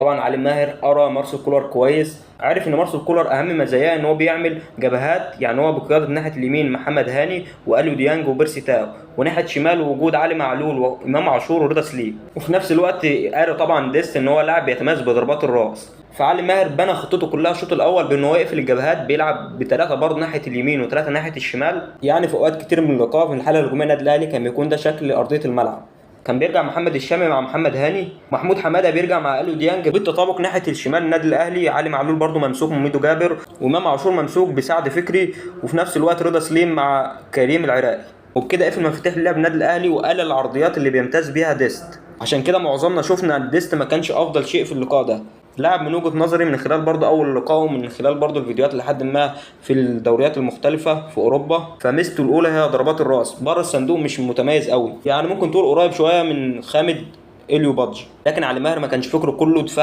طبعا علي ماهر قرا مارسيل كولر كويس، عارف ان مارسيل كولر اهم مزاياه ان هو بيعمل جبهات، يعني هو بقياده ناحيه اليمين محمد هاني واليو ديانج وبيرسي تاو، وناحيه شمال وجود علي معلول وامام عاشور ورضا سليم. وفي نفس الوقت قاري طبعا ديست ان هو لاعب بيتميز بضربات الراس. فعلي ماهر بنى خطته كلها الشوط الاول بان هو يقفل الجبهات، بيلعب بثلاثه برضه ناحيه اليمين وثلاثه ناحيه الشمال. يعني في اوقات كتير من اللقاء في الحاله الهجوميه النادي الاهلي كان بيكون ده شكل ارضيه الملعب. كان بيرجع محمد الشامي مع محمد هاني، محمود حماده بيرجع مع اليو ديانج بالتطابق ناحيه الشمال النادي الاهلي، علي معلول برضو ممسوك من ميدو جابر، وامام عاشور ممسوك بسعد فكري، وفي نفس الوقت رضا سليم مع كريم العراقي. وبكده قفل مفاتيح اللعب النادي الاهلي وقلل العرضيات اللي بيمتاز بيها ديست. عشان كده معظمنا شفنا ان ديست ما كانش افضل شيء في اللقاء ده. لاعب من وجهة نظري من خلال برضه اول لقاء ومن خلال برضه الفيديوهات لحد ما في الدوريات المختلفة في اوروبا، فميزته الاولى هي ضربات الراس بره الصندوق، مش متميز قوي، يعني ممكن تقول قريب شوية من خامد اليو بادجي. لكن علي ماهر ما كانش فكره كله دفاع